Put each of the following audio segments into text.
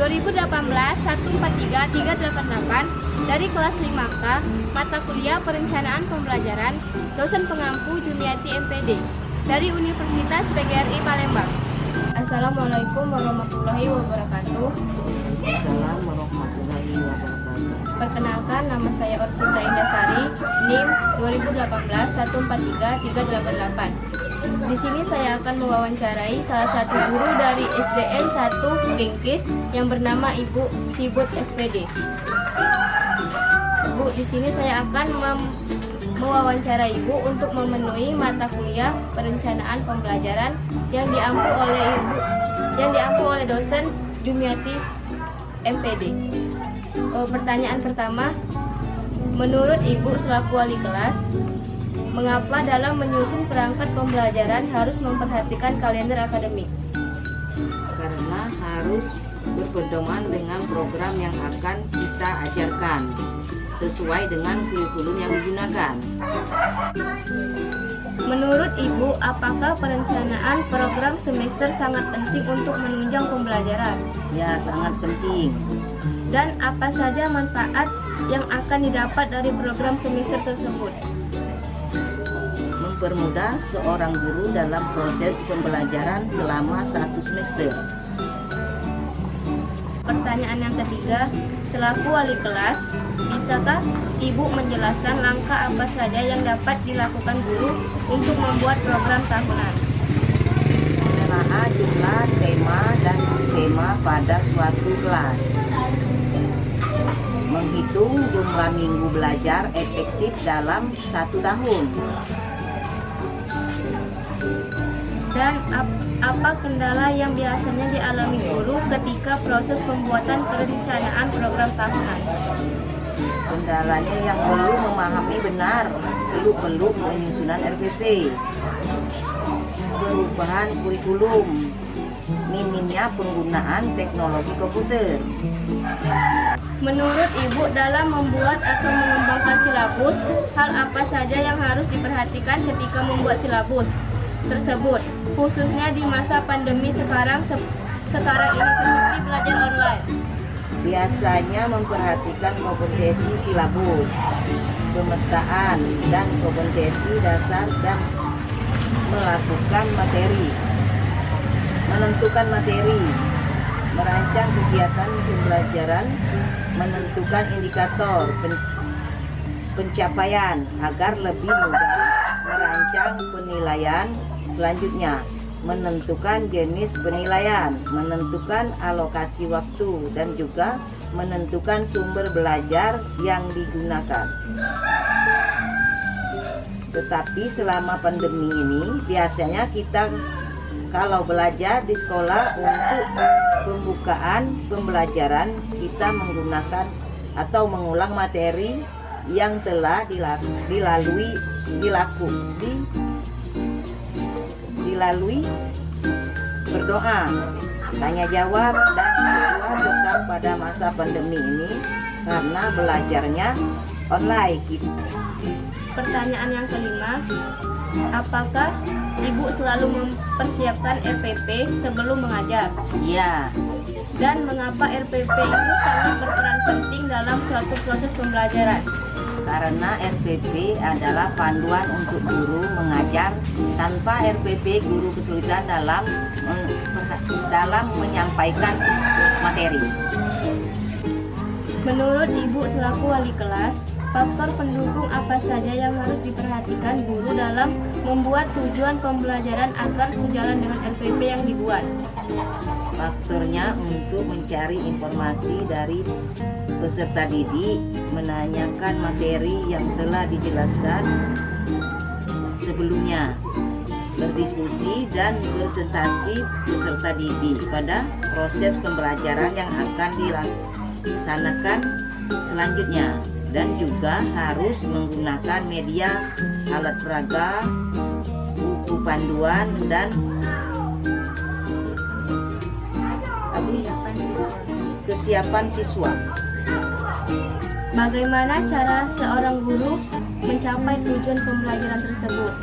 2018-143-388 dari kelas 5K, mata kuliah Perencanaan Pembelajaran, dosen pengampu Jumiati MPD dari Universitas PGRI Palembang. Assalamualaikum warahmatullahi wabarakatuh. Assalamualaikum warahmatullahi wabarakatuh. Perkenalkan, nama saya Orcinta Indasari, NIM 2018-143-388. Di sini saya akan mewawancarai salah satu guru dari SDN 1 Lingkis yang bernama Ibu Sibut SPD. Bu, di sini saya akan mewawancarai Ibu untuk memenuhi mata kuliah Perencanaan Pembelajaran yang diampu oleh dosen Jumiati MPD. Pertanyaan pertama, menurut Ibu selaku wali kelas, mengapa dalam menyusun perangkat pembelajaran harus memperhatikan kalender akademik? Karena harus berpedoman dengan program yang akan kita ajarkan sesuai dengan kurikulum yang digunakan. Menurut Ibu, apakah perencanaan program semester sangat penting untuk menunjang pembelajaran? Ya, sangat penting. Dan apa saja manfaat yang akan didapat dari program semester tersebut? Mempermudah seorang guru dalam proses pembelajaran selama 1 semester. Pertanyaan yang ketiga, selaku wali kelas, bisakah Ibu menjelaskan langkah apa saja yang dapat dilakukan guru untuk membuat program tahunan? Menelaah jumlah tema dan subtema pada suatu kelas. Menghitung jumlah minggu belajar efektif dalam 1 tahun. Dan apa kendala yang biasanya dialami guru ketika proses pembuatan perencanaan program tahunan? Kendalanya yang belum memahami benar seluk-beluk penyusunan RPP, perubahan kurikulum, minimnya penggunaan teknologi komputer. Menurut Ibu, dalam membuat atau mengembangkan silabus, hal apa saja yang harus diperhatikan ketika membuat silabus tersebut, khususnya di masa pandemi sekarang ini seperti belajar online? Biasanya memperhatikan kompetensi silabus, pemetaan, dan kompetensi dasar dan melakukan materi, menentukan materi, merancang kegiatan pembelajaran, menentukan indikator pencapaian agar lebih mudah merancang penilaian selanjutnya, menentukan jenis penilaian, menentukan alokasi waktu, dan juga menentukan sumber belajar yang digunakan. Tetapi selama pandemi ini, biasanya kita kalau belajar di sekolah untuk pembukaan pembelajaran, kita menggunakan atau mengulang materi yang telah dilalui berdoa, tanya jawab, dan berdoa tetap pada masa pandemi ini karena belajarnya online. Pertanyaan yang kelima, apakah Ibu selalu mempersiapkan RPP sebelum mengajar? Iya. Dan mengapa RPP itu sangat berperan penting dalam suatu proses pembelajaran? Karena RPP adalah panduan untuk guru mengajar. Tanpa RPP, guru kesulitan dalam menyampaikan materi. Menurut Ibu selaku wali kelas, faktor pendukung apa saja yang harus diperhatikan guru dalam membuat tujuan pembelajaran agar sejalan dengan RPP yang dibuat? Faktornya untuk mencari informasi dari peserta didik, menanyakan materi yang telah dijelaskan sebelumnya, berdiskusi dan presentasi peserta didik pada proses pembelajaran yang akan dilaksanakan selanjutnya, dan juga harus menggunakan media, alat peraga, buku panduan, dan kesiapan siswa. Bagaimana cara seorang guru mencapai tujuan pembelajaran tersebut?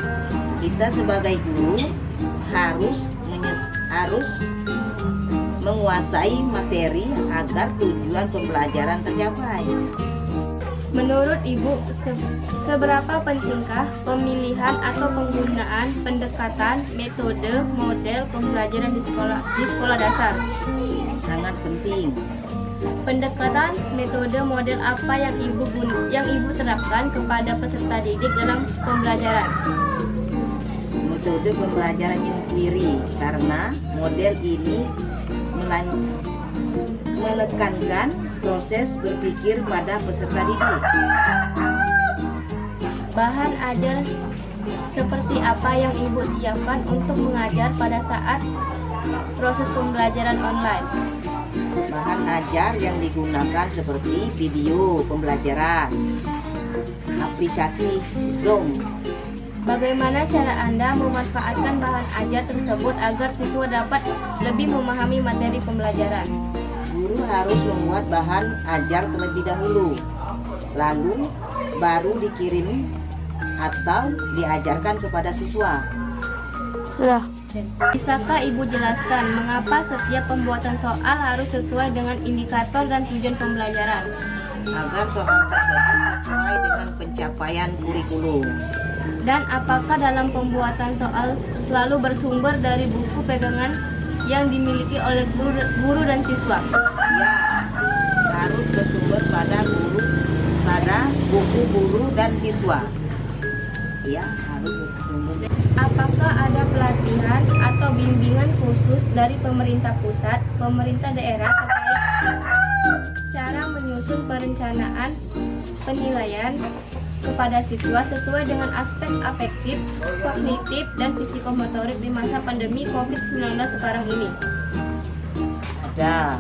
Kita sebagai guru harus menguasai materi agar tujuan pembelajaran tercapai. Menurut Ibu, seberapa pentingkah pemilihan atau penggunaan pendekatan, metode, model pembelajaran di sekolah dasar? Sangat penting. Pendekatan, metode, model apa yang Ibu terapkan kepada peserta didik dalam pembelajaran? Metode pembelajaran ini sendiri, karena model ini menekankan proses berpikir pada peserta didik. Bahan ajar seperti apa yang Ibu siapkan untuk mengajar pada saat proses pembelajaran online? Bahan ajar yang digunakan seperti video pembelajaran, aplikasi Zoom. Bagaimana cara Anda memanfaatkan bahan ajar tersebut agar siswa dapat lebih memahami materi pembelajaran? Guru harus membuat bahan ajar terlebih dahulu, lalu baru dikirim atau diajarkan kepada siswa. Sudah. Bisakah Ibu jelaskan mengapa setiap pembuatan soal harus sesuai dengan indikator dan tujuan pembelajaran? Agar soal tersebut sesuai dengan pencapaian kurikulum. Dan apakah dalam pembuatan soal selalu bersumber dari buku pegangan yang dimiliki oleh guru dan siswa? Ya, harus bersumber pada buku guru dan siswa. Ya, harus bersumber. Apakah ada pelatihan atau bimbingan khusus dari pemerintah pusat, pemerintah daerah terkait cara menyusun perencanaan penilaian kepada siswa sesuai dengan aspek afektif, kognitif, dan psikomotorik di masa pandemi COVID-19 sekarang ini? Ada.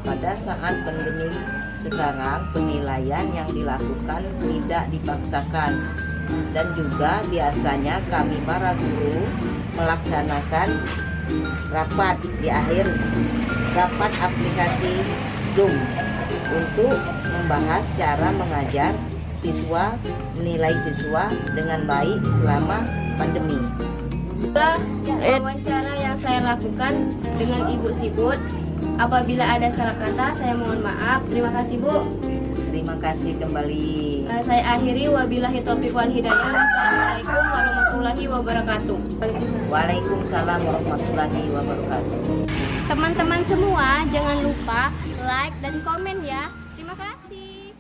Pada saat pandemi sekarang, penilaian yang dilakukan tidak dipaksakan, dan juga biasanya kami para guru melaksanakan rapat di akhir rapat aplikasi Zoom untuk membahas cara mengajar siswa, menilai siswa dengan baik selama pandemi. Itulah wawancara yang saya lakukan dengan Ibu Sibut. Apabila ada salah kata, saya mohon maaf. Terima kasih, Bu. Terima kasih kembali. Saya akhiri, wabillahi taufiq wal hidayah. Assalamualaikum warahmatullahi wabarakatuh. Waalaikumsalam warahmatullahi wabarakatuh. Teman-teman semua, jangan lupa like dan komen ya. Terima kasih.